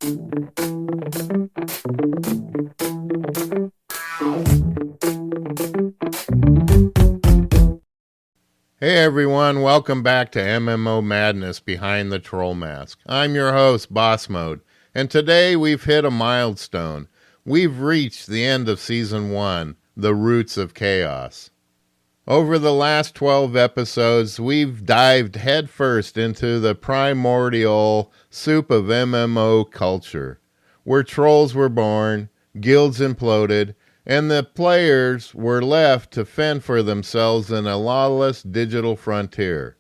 Hey everyone, welcome back to MMO Madness Behind the Troll Mask. I'm your host, Boss Mode, and today we've hit a milestone. We've reached the end of Season 1, The Roots of Chaos. Over the last 12 episodes, we've dived headfirst into the primordial soup of MMO culture, where trolls were born, guilds imploded, and the players were left to fend for themselves in a lawless digital frontier.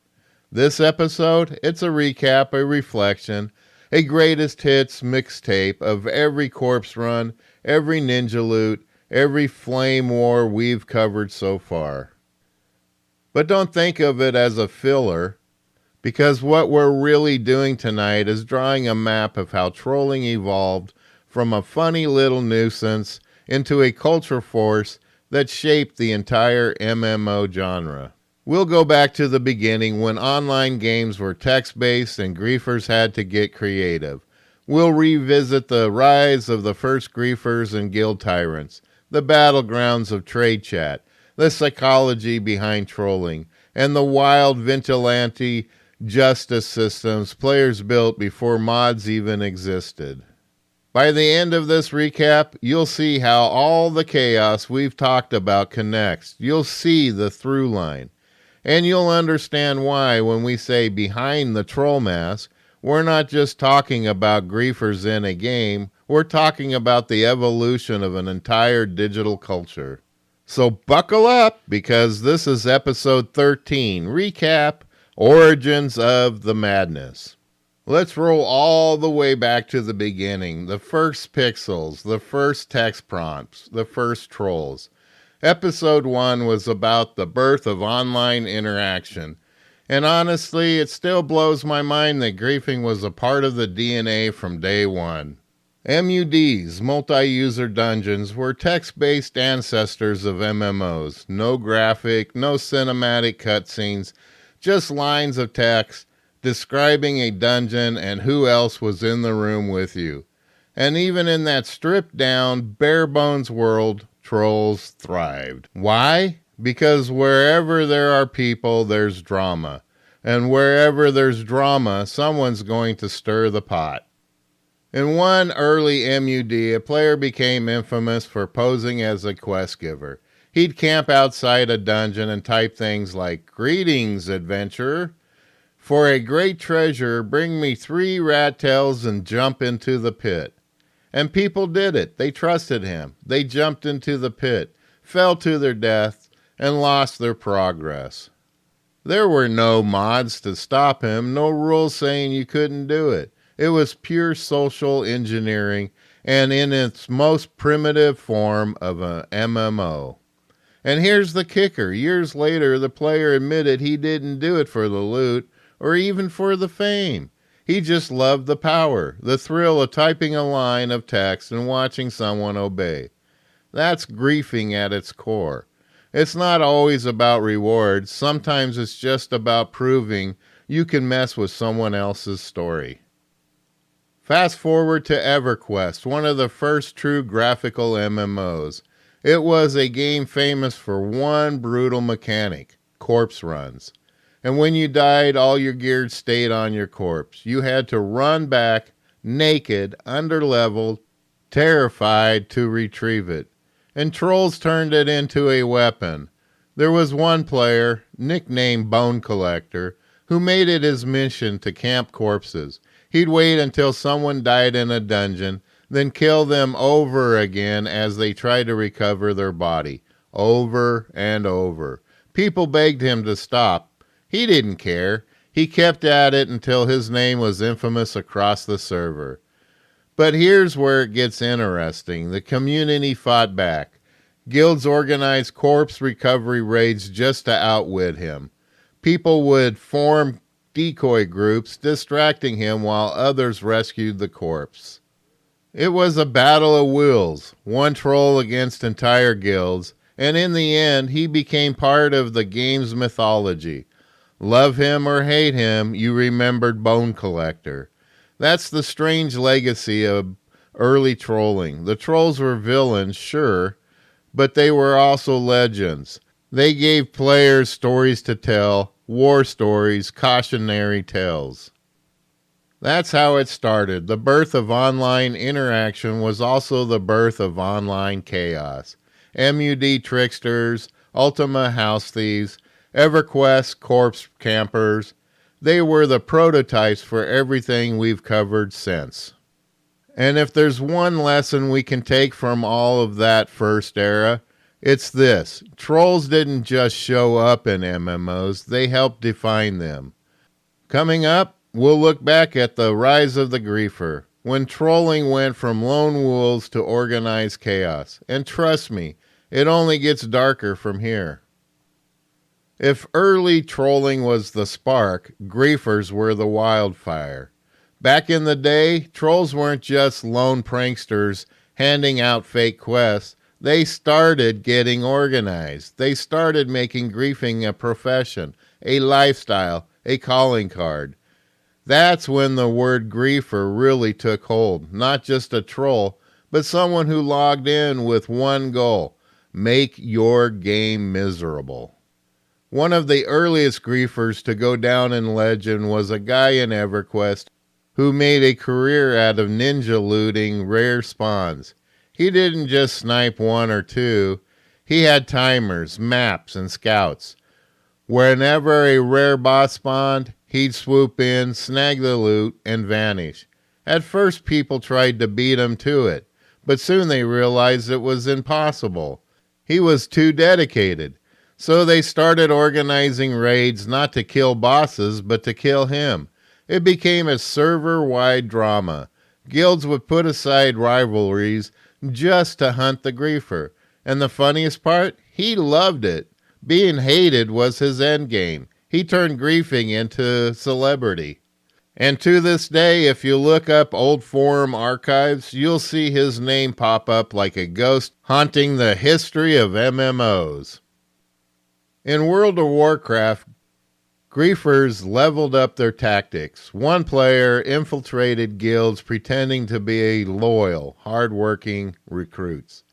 This episode, it's a recap, a reflection, a greatest hits mixtape of every corpse run, every ninja loot, every flame war we've covered so far. But don't think of it as a filler, because what we're really doing tonight is drawing a map of how trolling evolved from a funny little nuisance into a culture force that shaped the entire MMO genre. We'll go back to the beginning when online games were text-based and griefers had to get creative. We'll revisit the rise of the first griefers and guild tyrants, the battlegrounds of trade chat, the psychology behind trolling, and the wild vigilante justice systems players built before mods even existed. By the end of this recap, you'll see how all the chaos we've talked about connects. You'll see the through line. And you'll understand why when we say behind the troll mask, we're not just talking about griefers in a game, we're talking about the evolution of an entire digital culture. So buckle up, because this is episode 13, Recap, Origins of the Madness. Let's roll all the way back to the beginning, the first pixels, the first text prompts, the first trolls. Episode 1 was about the birth of online interaction. And honestly, it still blows my mind that griefing was a part of the DNA from day one. MUDs, multi-user dungeons, were text-based ancestors of MMOs. No graphic, no cinematic cutscenes, just lines of text describing a dungeon and who else was in the room with you. And even in that stripped-down, bare-bones world, trolls thrived. Why? Because wherever there are people, there's drama. And wherever there's drama, someone's going to stir the pot. In one early MUD, a player became infamous for posing as a quest giver. He'd camp outside a dungeon and type things like, "Greetings, adventurer. For a great treasure, bring me 3 rat tails and jump into the pit." And people did it. They trusted him. They jumped into the pit, fell to their death, and lost their progress. There were no mods to stop him, no rules saying you couldn't do it. It was pure social engineering, and in its most primitive form of an MMO. And here's the kicker. Years later, the player admitted he didn't do it for the loot, or even for the fame. He just loved the power, the thrill of typing a line of text and watching someone obey. That's griefing at its core. It's not always about rewards. Sometimes it's just about proving you can mess with someone else's story. Fast forward to EverQuest, one of the first true graphical MMOs. It was a game famous for one brutal mechanic, corpse runs. And when you died, all your gear stayed on your corpse. You had to run back, naked, underleveled, terrified to retrieve it. And trolls turned it into a weapon. There was one player, nicknamed Bone Collector, who made it his mission to camp corpses. He'd wait until someone died in a dungeon, then kill them over again as they tried to recover their body. Over and over. People begged him to stop. He didn't care. He kept at it until his name was infamous across the server. But here's where it gets interesting. The community fought back. Guilds organized corpse recovery raids just to outwit him. People would form decoy groups, distracting him while others rescued the corpse. It was a battle of wills, one troll against entire guilds, and in the end, he became part of the game's mythology. Love him or hate him, you remembered Bone Collector. That's the strange legacy of early trolling. The trolls were villains, sure, but they were also legends. They gave players stories to tell, war stories, cautionary tales. That's how it started. The birth of online interaction was also the birth of online chaos. MUD tricksters, Ultima house thieves, EverQuest corpse campers, they were the prototypes for everything we've covered since. And if there's one lesson we can take from all of that first era, it's this. Trolls didn't just show up in MMOs, they helped define them. Coming up, we'll look back at the rise of the griefer, when trolling went from lone wolves to organized chaos. And trust me, it only gets darker from here. If early trolling was the spark, griefers were the wildfire. Back in the day, trolls weren't just lone pranksters handing out fake quests. They started getting organized. They started making griefing a profession, a lifestyle, a calling card. That's when the word griefer really took hold. Not just a troll, but someone who logged in with one goal: make your game miserable. One of the earliest griefers to go down in legend was a guy in EverQuest who made a career out of ninja looting rare spawns. He didn't just snipe one or two. He had timers, maps, and scouts. Whenever a rare boss spawned, he'd swoop in, snag the loot, and vanish. At first, people tried to beat him to it, but soon they realized it was impossible. He was too dedicated. So they started organizing raids not to kill bosses, but to kill him. It became a server-wide drama. Guilds would put aside rivalries just to hunt the griefer. And the funniest part? He loved it. Being hated was his endgame. He turned griefing into celebrity. And to this day, if you look up old forum archives, you'll see his name pop up like a ghost haunting the history of MMOs. In World of Warcraft, griefers leveled up their tactics. One player infiltrated guilds pretending to be loyal, hard-working recruits.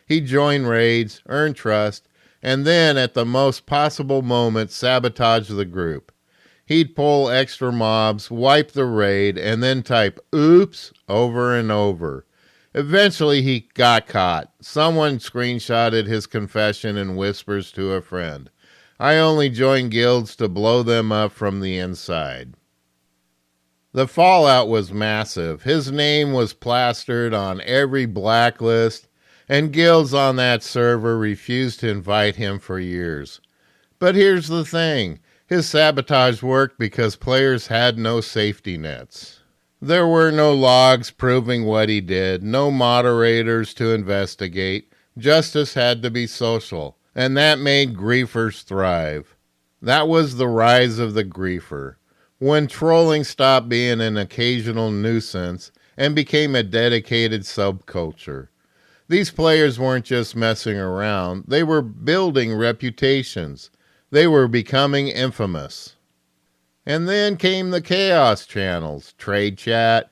He joined raids, earned trust, and then at the most possible moment sabotage the group. He'd pull extra mobs, wipe the raid, and then type "oops" over and over. Eventually he got caught. Someone screenshotted his confession and whispers to a friend, "I only joined guilds to blow them up from the inside." The fallout was massive. His name was plastered on every blacklist, and guilds on that server refused to invite him for years. But here's the thing. His sabotage worked because players had no safety nets. There were no logs proving what he did, no moderators to investigate. Justice had to be social. And that made griefers thrive. That was the rise of the griefer, when trolling stopped being an occasional nuisance and became a dedicated subculture. These players weren't just messing around, they were building reputations. They were becoming infamous. And then came the chaos channels, trade chat,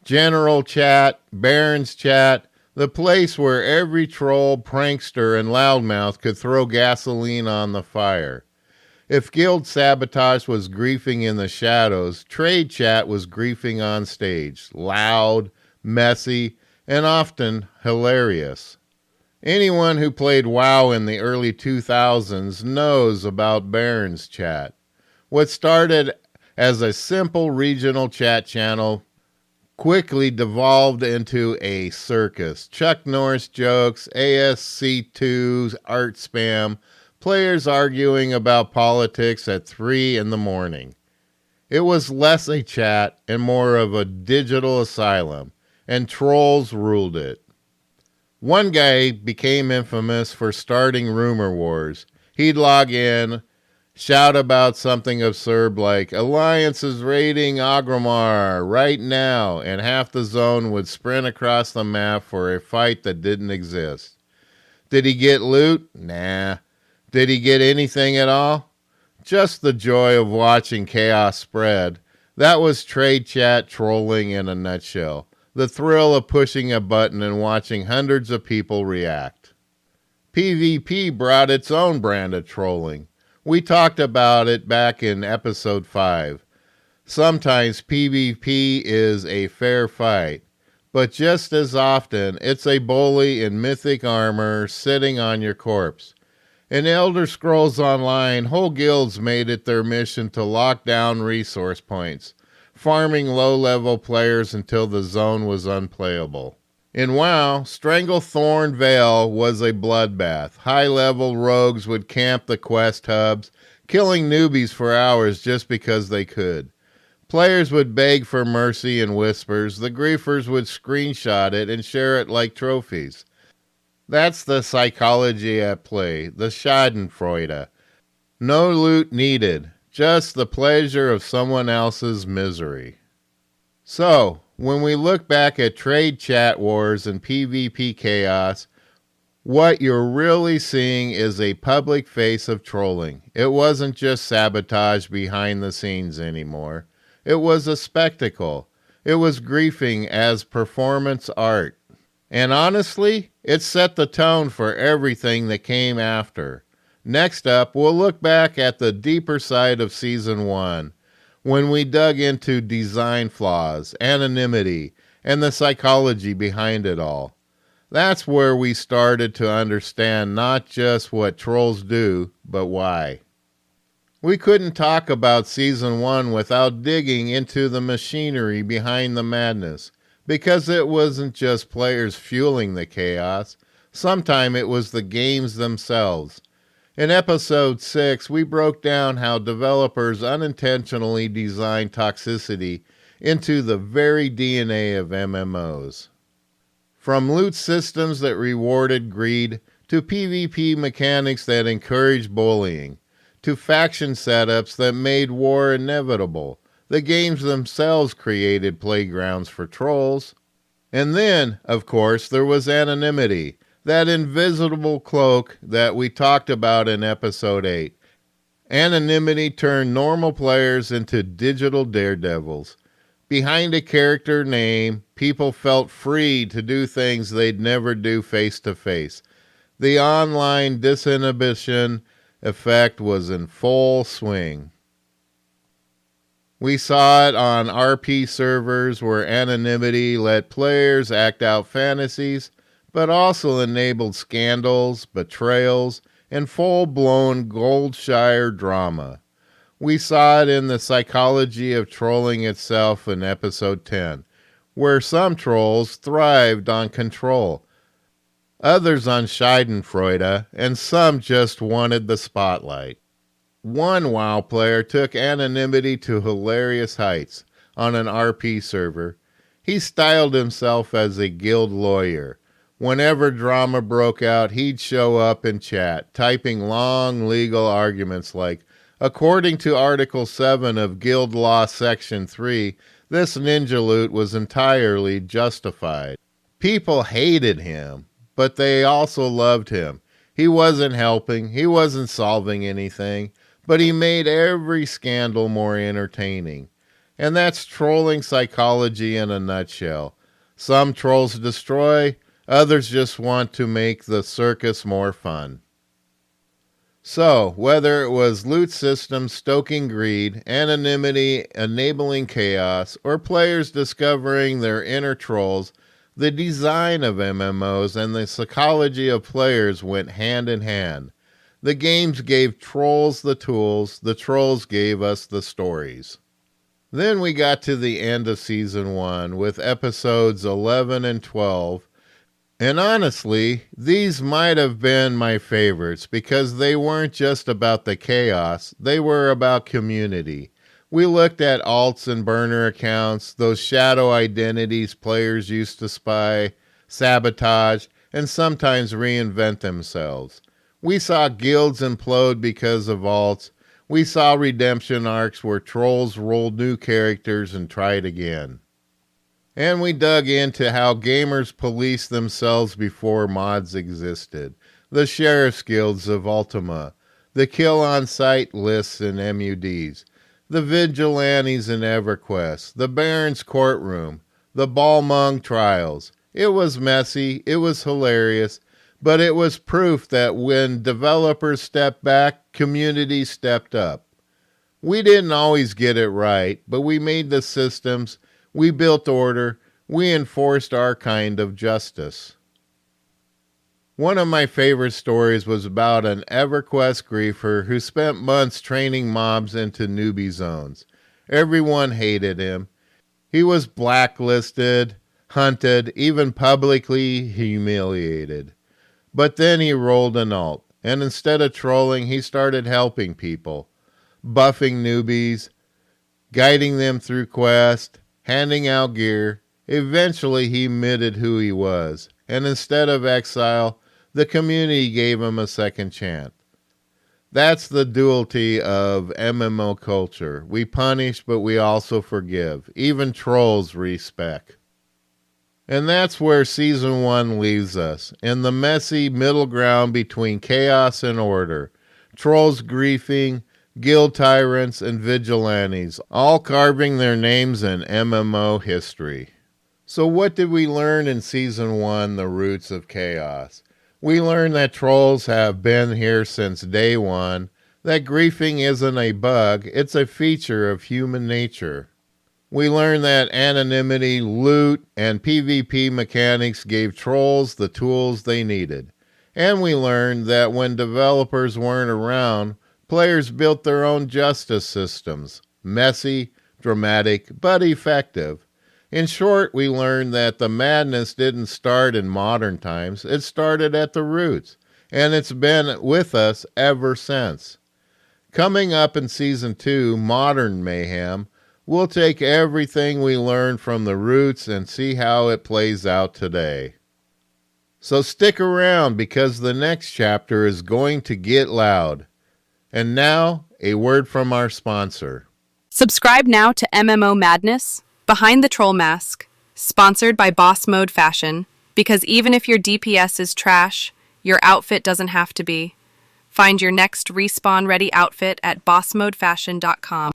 general chat, barons chat, the place where every troll, prankster, and loudmouth could throw gasoline on the fire. If guild sabotage was griefing in the shadows, trade chat was griefing on stage, loud, messy, and often hilarious. Anyone who played WoW in the early 2000s knows about Barons Chat. What started as a simple regional chat channel quickly devolved into a circus. Chuck Norris jokes, ASC2 art spam, players arguing about politics at 3 in the morning. It was less a chat and more of a digital asylum, and trolls ruled it. One guy became infamous for starting rumor wars. He'd log in, shout about something absurd like, "Alliance is raiding Agramar right now," and half the zone would sprint across the map for a fight that didn't exist. Did he get loot? Nah. Did he get anything at all? Just the joy of watching chaos spread. That was trade chat trolling in a nutshell. The thrill of pushing a button and watching hundreds of people react. PvP brought its own brand of trolling. We talked about it back in episode 5. Sometimes PvP is a fair fight, but just as often it's a bully in mythic armor sitting on your corpse. In Elder Scrolls Online, whole guilds made it their mission to lock down resource points, farming low-level players until the zone was unplayable. In WoW, Stranglethorn Vale was a bloodbath. High-level rogues would camp the quest hubs, killing newbies for hours just because they could. Players would beg for mercy in whispers. The griefers would screenshot it and share it like trophies. That's the psychology at play, the schadenfreude. No loot needed, just the pleasure of someone else's misery. So, when we look back at trade chat wars and PvP chaos, what you're really seeing is a public face of trolling. It wasn't just sabotage behind the scenes anymore. It was a spectacle. It was griefing as performance art. And honestly, it set the tone for everything that came after. Next up, we'll look back at the deeper side of Season 1, when we dug into design flaws, anonymity, and the psychology behind it all. That's where we started to understand not just what trolls do, but why. We couldn't talk about Season 1 without digging into the machinery behind the madness, because it wasn't just players fueling the chaos. Sometimes it was the games themselves. In Episode 6, we broke down how developers unintentionally designed toxicity into the very DNA of MMOs. From loot systems that rewarded greed, to PvP mechanics that encouraged bullying, to faction setups that made war inevitable, the games themselves created playgrounds for trolls. And then, of course, there was anonymity, that invisible cloak that we talked about in Episode 8. Anonymity turned normal players into digital daredevils. Behind a character name, people felt free to do things they'd never do face-to-face. The online disinhibition effect was in full swing. We saw it on RP servers where anonymity let players act out fantasies, but also enabled scandals, betrayals, and full-blown Goldshire drama. We saw it in the psychology of trolling itself in Episode 10, where some trolls thrived on control, others on schadenfreude, and some just wanted the spotlight. One WoW player took anonymity to hilarious heights on an RP server. He styled himself as a guild lawyer. Whenever drama broke out, he'd show up in chat, typing long legal arguments like, according to Article 7 of Guild Law Section 3, this ninja loot was entirely justified. People hated him, but they also loved him. He wasn't helping, he wasn't solving anything, but he made every scandal more entertaining. And that's trolling psychology in a nutshell. Some trolls destroy, others just want to make the circus more fun. So, whether it was loot systems stoking greed, anonymity enabling chaos, or players discovering their inner trolls, the design of MMOs and the psychology of players went hand in hand. The games gave trolls the tools, the trolls gave us the stories. Then we got to the end of Season 1 with Episodes 11 and 12, and honestly, these might have been my favorites because they weren't just about the chaos, they were about community. We looked at alts and burner accounts, those shadow identities players used to spy, sabotage, and sometimes reinvent themselves. We saw guilds implode because of alts. We saw redemption arcs where trolls rolled new characters and tried again. And we dug into how gamers policed themselves before mods existed, the sheriff's guilds of Ultima, the kill-on-site lists and MUDs, The Vigilantes in EverQuest, the Baron's courtroom, the Balmung trials. It was messy, it was hilarious, but it was proof that when developers stepped back, community stepped up. We didn't always get it right, but we made the systems, we built order, we enforced our kind of justice. One of my favorite stories was about an EverQuest griefer who spent months training mobs into newbie zones. Everyone hated him. He was blacklisted, hunted, even publicly humiliated. But then he rolled an ult, and instead of trolling, he started helping people, buffing newbies, guiding them through quests, handing out gear. Eventually he admitted who he was, and instead of exile, the community gave him a second chance. That's the duality of MMO culture. We punish, but we also forgive. Even trolls respect. And that's where Season 1 leaves us, in the messy middle ground between chaos and order. Trolls griefing, guild tyrants, and vigilantes, all carving their names in MMO history. So what did we learn in Season 1, The Roots of Chaos? We learned that trolls have been here since day one, that griefing isn't a bug, it's a feature of human nature. We learned that anonymity, loot, and PvP mechanics gave trolls the tools they needed. And we learned that when developers weren't around, players built their own justice systems. Messy, dramatic, but effective. In short, we learned that the madness didn't start in modern times. It started at the roots, and it's been with us ever since. Coming up in Season 2, Modern Mayhem, we'll take everything we learned from the roots and see how it plays out today. So stick around, because the next chapter is going to get loud. And now, a word from our sponsor. Subscribe now to MMO Madness, Behind the Troll Mask, sponsored by Boss Mode Fashion, because even if your DPS is trash, your outfit doesn't have to be. Find your next respawn-ready outfit at bossmodefashion.com.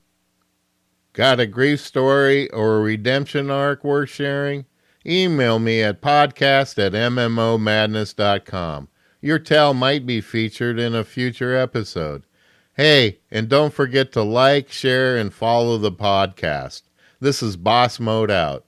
Got a grief story or a redemption arc worth sharing? Email me at podcast@mmomadness.com. Your tale might be featured in a future episode. Hey, and don't forget to like, share, and follow the podcast. This is Boss Mode out.